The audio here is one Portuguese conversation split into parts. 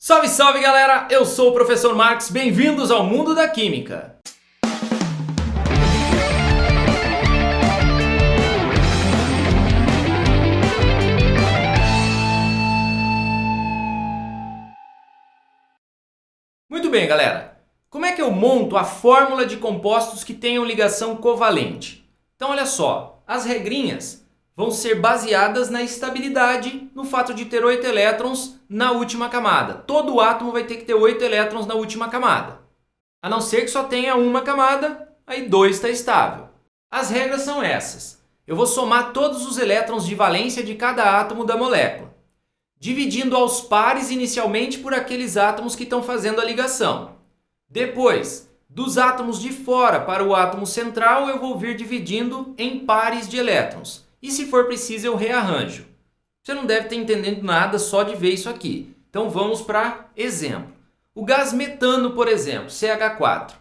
Salve, salve galera! Eu sou o Professor Marx, bem-vindos ao mundo da Química! Muito bem, galera! Como é que eu monto a fórmula de compostos que tenham ligação covalente? Então olha só, as regrinhas vão ser baseadas na estabilidade, no fato de ter 8 elétrons na última camada. Todo átomo vai ter que ter 8 elétrons na última camada. A não ser que só tenha uma camada, aí 2 está estável. As regras são essas. Eu vou somar todos os elétrons de valência de cada átomo da molécula, dividindo aos pares inicialmente por aqueles átomos que estão fazendo a ligação. Depois, dos átomos de fora para o átomo central, eu vou vir dividindo em pares de elétrons. E se for preciso, eu rearranjo. Você não deve estar entendendo nada só de ver isso aqui. Então vamos para exemplo. O gás metano, por exemplo, CH4.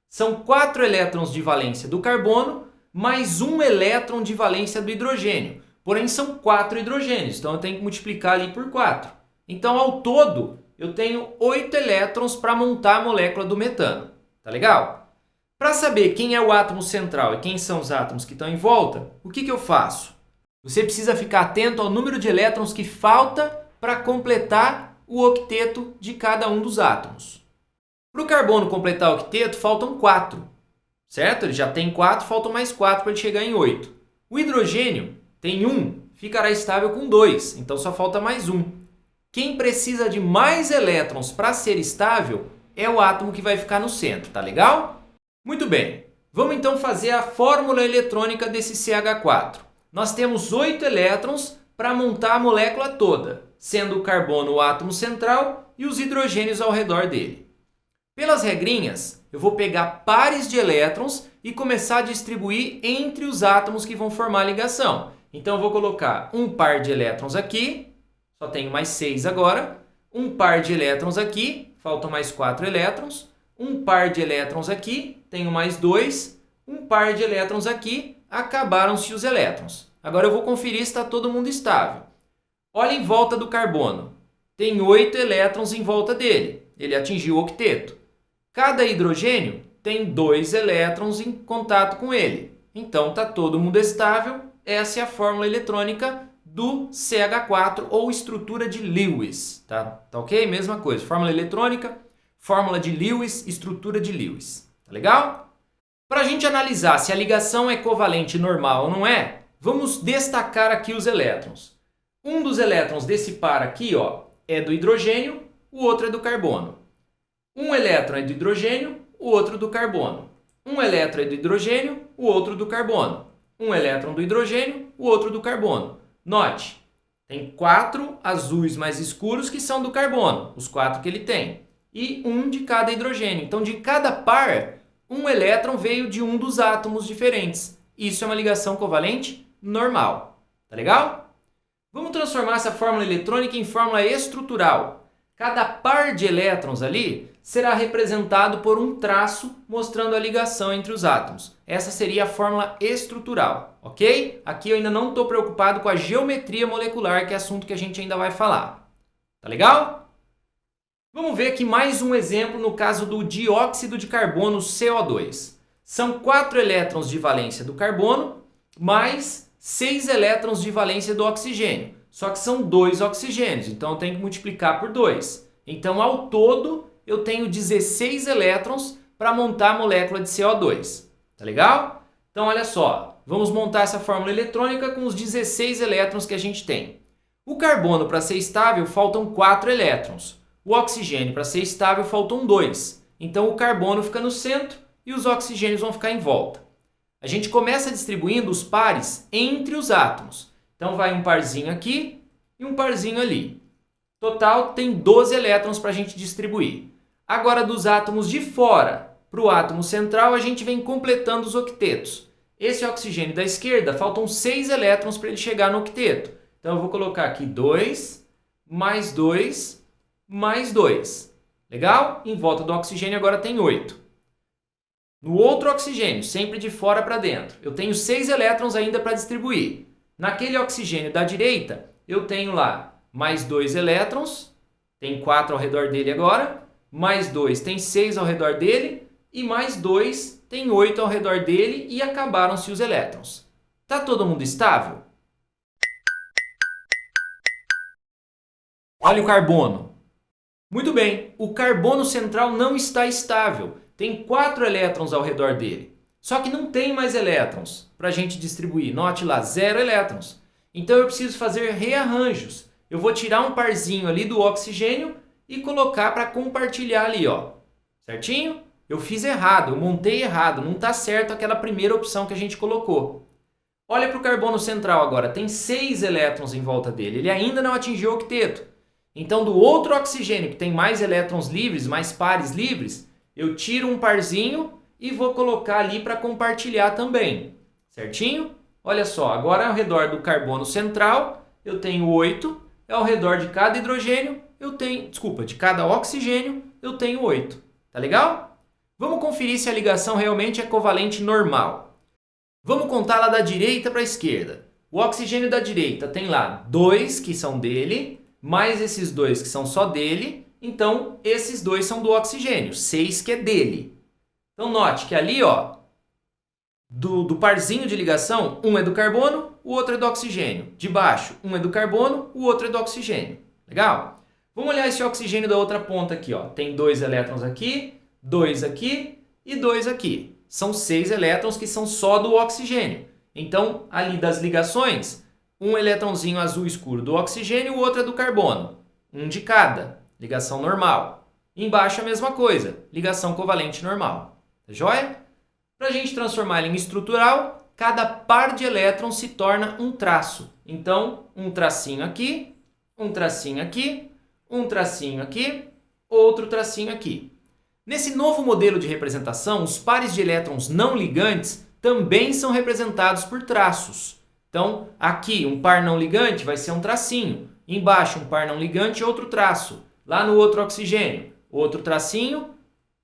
São 4 elétrons de valência do carbono, mais 1 elétron de valência do hidrogênio. Porém, são 4 hidrogênios, então eu tenho que multiplicar ali por 4. Então, ao todo, eu tenho 8 elétrons para montar a molécula do metano. Tá legal? Para saber quem é o átomo central e quem são os átomos que estão em volta, o que eu faço? Você precisa ficar atento ao número de elétrons que falta para completar o octeto de cada um dos átomos. Para o carbono completar o octeto, faltam 4. Certo? Ele já tem 4, faltam mais 4 para ele chegar em 8. O hidrogênio tem 1, ficará estável com 2, então só falta mais 1. Quem precisa de mais elétrons para ser estável é o átomo que vai ficar no centro, tá legal? Muito bem, vamos então fazer a fórmula eletrônica desse CH4. Nós temos 8 elétrons para montar a molécula toda, sendo o carbono o átomo central e os hidrogênios ao redor dele. Pelas regrinhas, eu vou pegar pares de elétrons e começar a distribuir entre os átomos que vão formar a ligação. Então eu vou colocar um par de elétrons aqui, só tenho mais 6 agora, um par de elétrons aqui, faltam mais 4 elétrons, um par de elétrons aqui, tenho mais 2, um par de elétrons aqui, acabaram-se os elétrons. Agora eu vou conferir se está todo mundo estável. Olha em volta do carbono. Tem 8 elétrons em volta dele. Ele atingiu o octeto. Cada hidrogênio tem 2 elétrons em contato com ele. Então está todo mundo estável. Essa é a fórmula eletrônica do CH4 ou estrutura de Lewis. Tá ok? Mesma coisa. Fórmula eletrônica, fórmula de Lewis, estrutura de Lewis. Tá legal? Para a gente analisar se a ligação é covalente normal ou não é, vamos destacar aqui os elétrons. Um dos elétrons desse par aqui, ó, é do hidrogênio, o outro é do carbono. Um elétron é do hidrogênio, o outro do carbono. Um elétron é do hidrogênio, o outro do carbono. Um elétron do hidrogênio, o outro do carbono. Note, tem 4 azuis mais escuros que são do carbono, os 4 que ele tem. E um de cada hidrogênio. Então, de cada par, um elétron veio de um dos átomos diferentes. Isso é uma ligação covalente normal. Tá legal? Vamos transformar essa fórmula eletrônica em fórmula estrutural. Cada par de elétrons ali será representado por um traço mostrando a ligação entre os átomos. Essa seria a fórmula estrutural, ok? Aqui eu ainda não estou preocupado com a geometria molecular, que é assunto que a gente ainda vai falar. Tá legal? Vamos ver aqui mais um exemplo no caso do dióxido de carbono CO2. São 4 elétrons de valência do carbono, mais 6 elétrons de valência do oxigênio. Só que são 2 oxigênios, então eu tenho que multiplicar por 2. Então, ao todo, eu tenho 16 elétrons para montar a molécula de CO2. Tá legal? Então, olha só, vamos montar essa fórmula eletrônica com os 16 elétrons que a gente tem. O carbono, para ser estável, faltam 4 elétrons. O oxigênio, para ser estável, faltam 2. Então, o carbono fica no centro e os oxigênios vão ficar em volta. A gente começa distribuindo os pares entre os átomos. Então, vai um parzinho aqui e um parzinho ali. Total, tem 12 elétrons para a gente distribuir. Agora, dos átomos de fora para o átomo central, a gente vem completando os octetos. Esse oxigênio da esquerda, faltam 6 elétrons para ele chegar no octeto. Então, eu vou colocar aqui 2, mais 2, mais 2. Legal? Em volta do oxigênio agora tem 8. No outro oxigênio, sempre de fora para dentro, eu tenho 6 elétrons ainda para distribuir. Naquele oxigênio da direita, eu tenho lá mais 2 elétrons, tem 4 ao redor dele agora, mais 2 tem 6 ao redor dele, e mais 2 tem 8 ao redor dele e acabaram-se os elétrons. Tá todo mundo estável? Olha o carbono. Muito bem, o carbono central não está estável. Tem 4 elétrons ao redor dele. Só que não tem mais elétrons para a gente distribuir. Note lá, 0 elétrons. Então eu preciso fazer rearranjos. Eu vou tirar um parzinho ali do oxigênio e colocar para compartilhar ali, ó. Certinho? Eu fiz errado, eu montei errado. Não está certo aquela primeira opção que a gente colocou. Olha para o carbono central agora. Tem 6 elétrons em volta dele. Ele ainda não atingiu o octeto. Então, do outro oxigênio, que tem mais elétrons livres, mais pares livres, eu tiro um parzinho e vou colocar ali para compartilhar também. Certinho? Olha só, agora ao redor do carbono central, eu tenho 8. Ao redor de cada hidrogênio, de cada oxigênio, eu tenho 8. Tá legal? Vamos conferir se a ligação realmente é covalente normal. Vamos contar lá da direita para a esquerda. O oxigênio da direita tem lá 2 que são dele, mais esses 2 que são só dele, então esses 2 são do oxigênio, 6 que é dele. Então note que ali, ó, do parzinho de ligação, um é do carbono, o outro é do oxigênio. De baixo, um é do carbono, o outro é do oxigênio. Legal? Vamos olhar esse oxigênio da outra ponta aqui, ó. Tem 2 elétrons aqui, 2 aqui e 2 aqui. São 6 elétrons que são só do oxigênio. Então, ali das ligações, um elétronzinho azul escuro do oxigênio, o outro é do carbono. Um de cada. Ligação normal. Embaixo a mesma coisa. Ligação covalente normal. Tá joia? Para a gente transformar ele em estrutural, cada par de elétrons se torna um traço. Então, um tracinho aqui, um tracinho aqui, um tracinho aqui, outro tracinho aqui. Nesse novo modelo de representação, os pares de elétrons não ligantes também são representados por traços. Então, aqui um par não ligante vai ser um tracinho. Embaixo um par não ligante, outro traço. Lá no outro oxigênio, outro tracinho,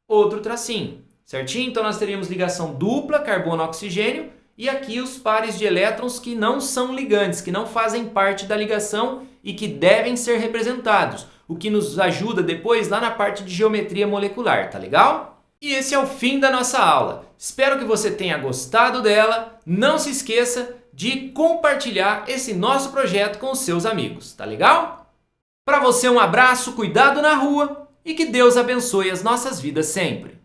outro tracinho. Certinho? Então nós teríamos ligação dupla, carbono-oxigênio, e aqui os pares de elétrons que não são ligantes, que não fazem parte da ligação e que devem ser representados, o que nos ajuda depois lá na parte de geometria molecular, tá legal? E esse é o fim da nossa aula. Espero que você tenha gostado dela. Não se esqueça de compartilhar esse nosso projeto com os seus amigos, tá legal? Para você um abraço, cuidado na rua e que Deus abençoe as nossas vidas sempre.